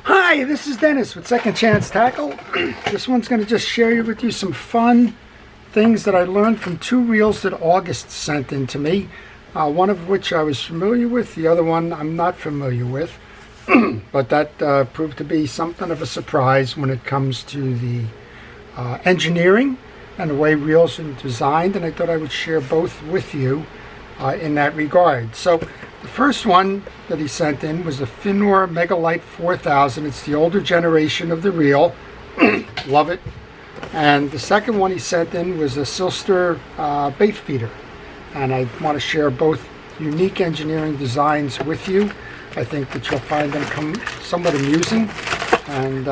Hi, this is Dennis with Second Chance Tackle. This one's going to just share with you some fun things that I learned from two reels that August sent in to me. One of which I was familiar with, the other one I'm not familiar with. But that proved to be something of a surprise when it comes to the engineering and the way reels are designed, and I thought I would share both with you in that regard. So the first one that he sent in was the Fin Nor Megalight 4000. It's the older generation of the reel. Love it. And the second one he sent in was a Silster bait feeder. And I want to share both unique engineering designs with you. I think that you'll find them somewhat amusing. And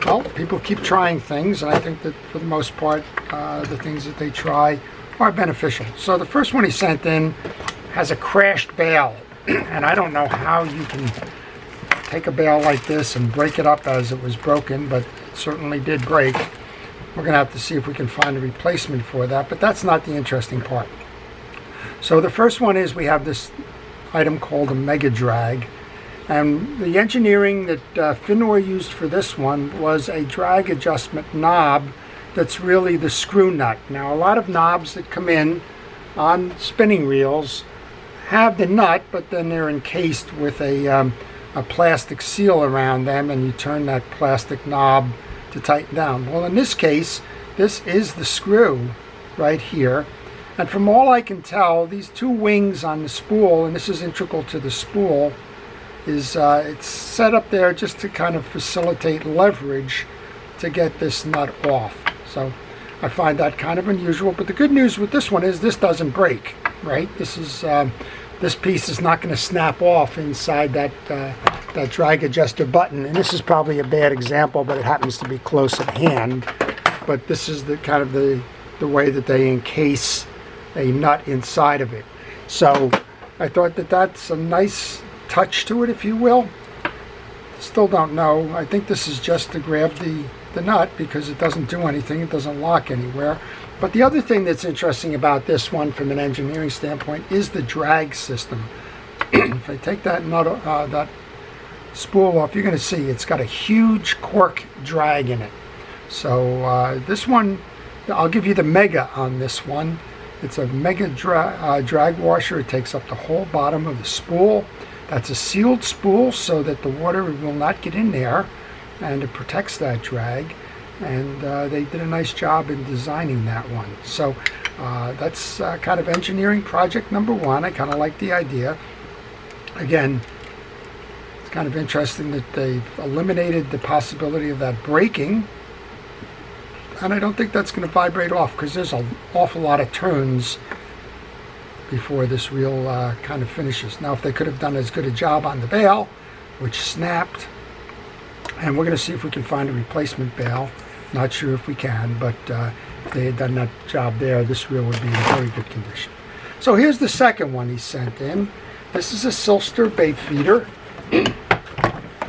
well, people keep trying things, and I think that for the most part, the things that they try are beneficial. So the first one he sent in has a crashed bail, and I don't know how you can take a bail like this and break it up as it was broken, but it certainly did break. We're going to have to see if we can find a replacement for that, but that's not the interesting part. So the first one is we have this item called a Mega Drag, and the engineering that Fin Nor used for this one was a drag adjustment knob that's really the screw nut. Now, a lot of knobs that come in on spinning reels have the nut, but then they're encased with a plastic seal around them, and you turn that plastic knob to tighten down. Well, in this case, this is the screw right here, and from all I can tell, these two wings on the spool, and this is integral to the spool, is it's set up there just to kind of facilitate leverage to get this nut off. So I find that kind of unusual, but the good news with this one is this doesn't break, right? This piece is not going to snap off inside that drag adjuster button, and this is probably a bad example, but it happens to be close at hand. But this is the kind of the way that they encase a nut inside of it. So I thought that that's a nice touch to it, if you will. Still don't know. I think this is just to grab the nut because it doesn't do anything. It doesn't lock anywhere. But the other thing that's interesting about this one from an engineering standpoint is the drag system. If I take that nut, that spool off, you're going to see it's got a huge cork drag in it. So this one, I'll give you the Mega on this one. It's a Mega drag washer. It takes up the whole bottom of the spool. That's a sealed spool so that the water will not get in there, and it protects that drag. And they did a nice job in designing that one. So that's kind of engineering project number one. I kind of like the idea. Again, it's kind of interesting that they've eliminated the possibility of that breaking, and I don't think that's going to vibrate off because there's an awful lot of turns before this reel kind of finishes. Now, if they could have done as good a job on the bail, which snapped, and we're going to see if we can find a replacement bail. Not sure if we can, but if they had done that job there, this reel would be in very good condition. So here's the second one he sent in. This is a Silster bait feeder.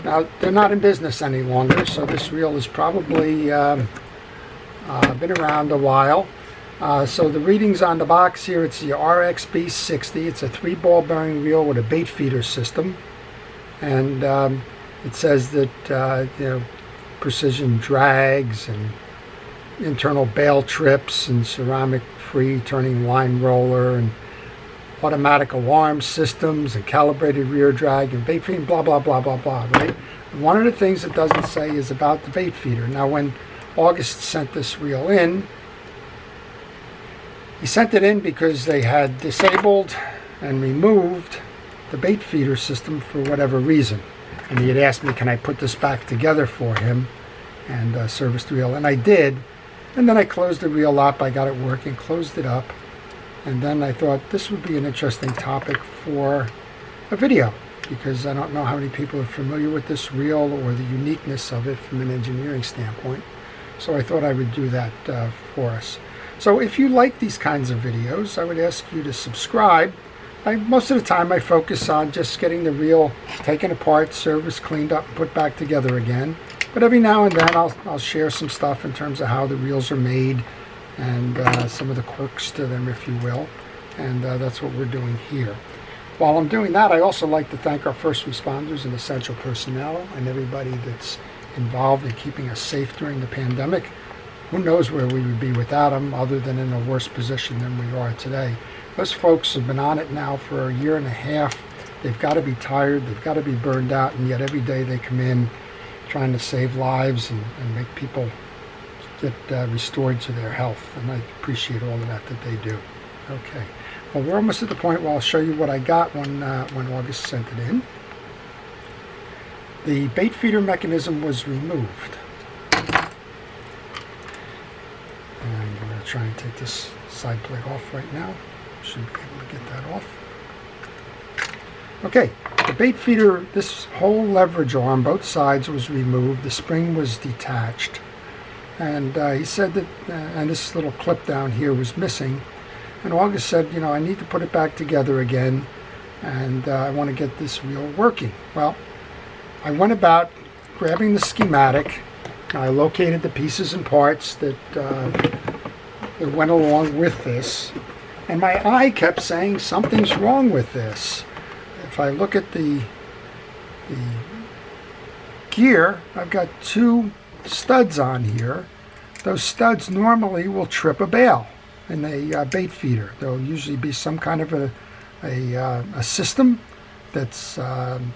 Now, they're not in business any longer, so this reel has probably been around a while. So the readings on the box here, it's the RXB 60. It's a 3-ball bearing reel with a bait feeder system. And it says that, precision drags and internal bail trips and ceramic-free turning line roller and automatic alarm systems and calibrated rear drag and bait feeding, blah, blah, blah, blah, blah, right? And one of the things it doesn't say is about the bait feeder. Now, when August sent this reel in, he sent it in because they had disabled and removed the bait feeder system for whatever reason. And he had asked me, can I put this back together for him and service the reel? And I did. And then I closed the reel up. I got it working, closed it up. And then I thought this would be an interesting topic for a video, because I don't know how many people are familiar with this reel or the uniqueness of it from an engineering standpoint. So I thought I would do that for us. So if you like these kinds of videos, I would ask you to subscribe. Most of the time I focus on just getting the reel taken apart, serviced, cleaned up, and put back together again. But every now and then I'll share some stuff in terms of how the reels are made and some of the quirks to them, if you will. And that's what we're doing here. While I'm doing that, I also like to thank our first responders and essential personnel and everybody that's involved in keeping us safe during the pandemic. Who knows where we would be without them, other than in a worse position than we are today. Those folks have been on it now for a year and a half. They've got to be tired, they've got to be burned out, and yet every day they come in trying to save lives and make people get restored to their health. And I appreciate all of that they do. Okay, well, we're almost at the point where I'll show you what I got when August sent it in. The bait feeder mechanism was removed. And I'm going to try and take this side plate off right now. Should be able to get that off. Okay, the bait feeder, this whole leverage arm, both sides, was removed. The spring was detached. And he said that, and this little clip down here was missing. And August said, you know, I need to put it back together again, and I want to get this reel working. Well, I went about grabbing the schematic. I located the pieces and parts that went along with this, and my eye kept saying something's wrong with this. If I look at the gear, I've got two studs on here. Those studs normally will trip a bail in a bait feeder. There'll usually be some kind of a system that's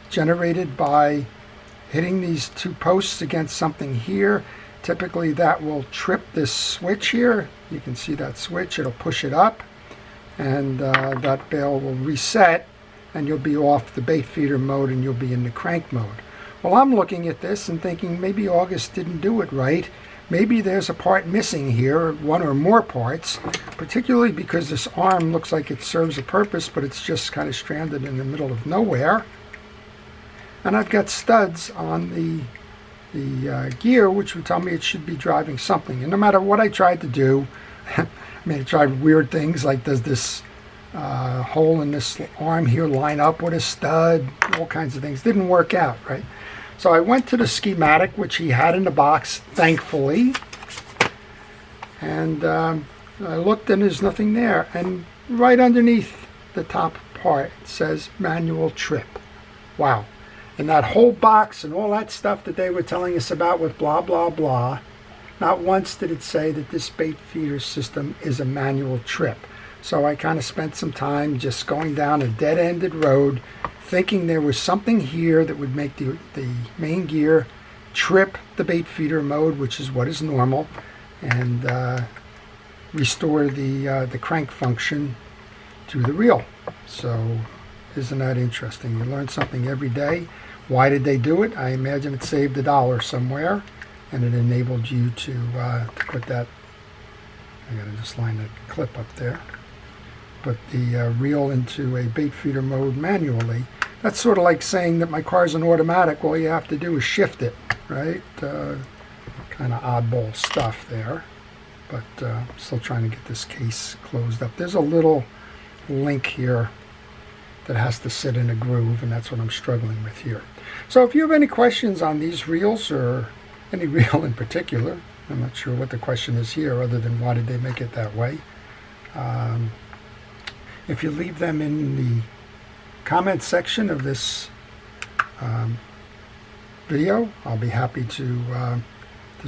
generated by hitting these two posts against something here. Typically that will trip this switch here. You can see that switch, it'll push it up, and that bail will reset, and you'll be off the bait feeder mode and you'll be in the crank mode. Well, I'm looking at this and thinking maybe August didn't do it right. Maybe there's a part missing here, one or more parts, particularly because this arm looks like it serves a purpose, but it's just kind of stranded in the middle of nowhere. And I've got studs on the gear, which would tell me it should be driving something. And no matter what I tried to do, I mean, I tried weird things like, does this hole in this arm here line up with a stud? All kinds of things. Didn't work out, right? So I went to the schematic, which he had in the box, thankfully. And I looked, and there's nothing there. And right underneath the top part, it says manual trip. Wow. And that whole box and all that stuff that they were telling us about with blah, blah, blah, not once did it say that this bait feeder system is a manual trip. So I kind of spent some time just going down a dead-ended road, thinking there was something here that would make the main gear trip the bait feeder mode, which is what is normal, and restore the crank function to the reel. So isn't that interesting? You learn something every day. Why did they do it? I imagine it saved $1 somewhere, and it enabled you to put that, I gotta just line that clip up there, put the reel into a bait feeder mode manually. That's sort of like saying that my car's an automatic. All you have to do is shift it, right? Kind of oddball stuff there, but still trying to get this case closed up. There's a little link here that has to sit in a groove, and that's what I'm struggling with here. So if you have any questions on these reels, or any reel in particular, I'm not sure what the question is here other than why did they make it that way. If you leave them in the comment section of this video, I'll be happy to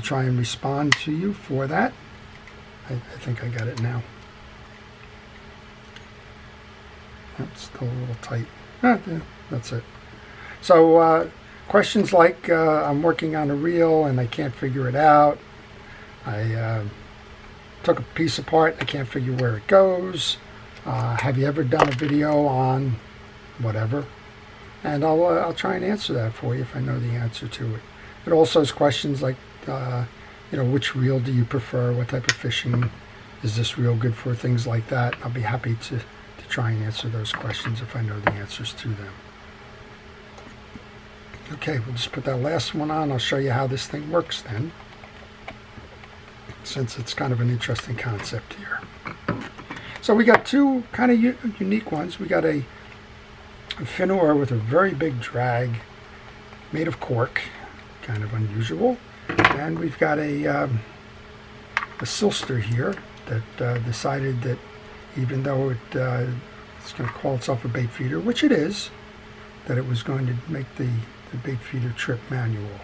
try and respond to you for that. I think I got it now. That's still a little tight. Yeah, that's it. So questions like, I'm working on a reel and I can't figure it out. I took a piece apart, I can't figure where it goes. Have you ever done a video on whatever? And I'll try and answer that for you if I know the answer to it. It also has questions like, which reel do you prefer? What type of fishing is this reel good for? Things like that. I'll be happy to try and answer those questions if I know the answers to them. Okay, we'll just put that last one on. I'll show you how this thing works then, since it's kind of an interesting concept here. So we got two kind of unique ones. We got a Fin Nor with a very big drag made of cork, kind of unusual. And we've got a Silster here that decided that even though it's going to call itself a bait feeder, which it is, that it was going to make the bait feeder trip manual.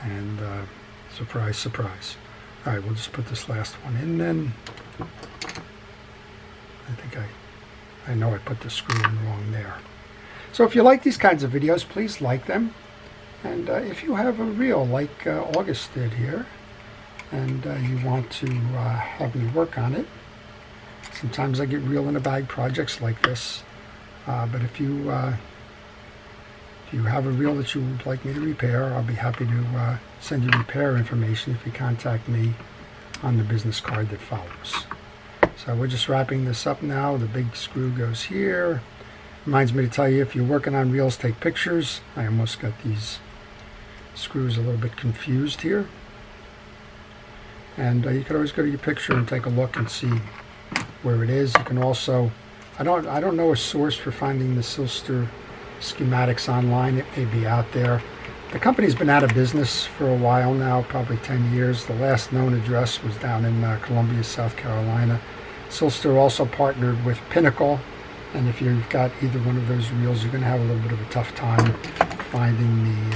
And surprise, surprise. All right, we'll just put this last one in then. I think I know I put the screw in wrong there. So if you like these kinds of videos, please like them. And if you have a reel like August did here, and you want to have me work on it, sometimes I get reel in a bag projects like this. But if you have a reel that you would like me to repair, I'll be happy to send you repair information if you contact me on the business card that follows. So we're just wrapping this up now. The big screw goes here. Reminds me to tell you, if you're working on reels, take pictures. I almost got these screws a little bit confused here. And you can always go to your picture and take a look and see where it is. You can also, I don't know a source for finding the Silster schematics online. It may be out there. The company's been out of business for a while now, probably 10 years. The last known address was down in Columbia, South Carolina. Silster also partnered with Pinnacle, and if you've got either one of those reels, you're going to have a little bit of a tough time finding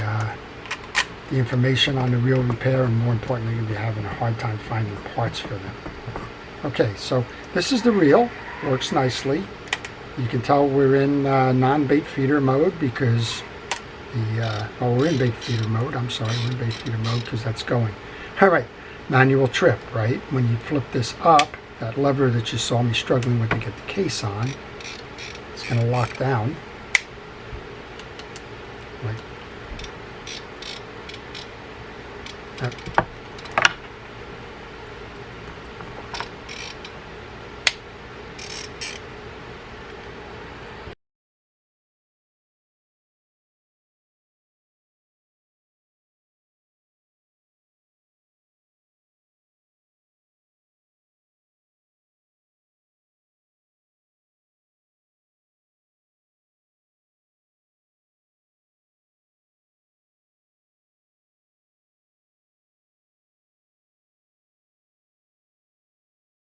the information on the reel repair, and more importantly, you'll be having a hard time finding parts for them. Okay, so this is the reel. Works nicely. You can tell we're in non-bait feeder mode because we're in bait feeder mode. I'm sorry, we're in bait feeder mode because that's going. All right, manual trip, right? When you flip this up, that lever that you saw me struggling with to get the case on, it's going to lock down like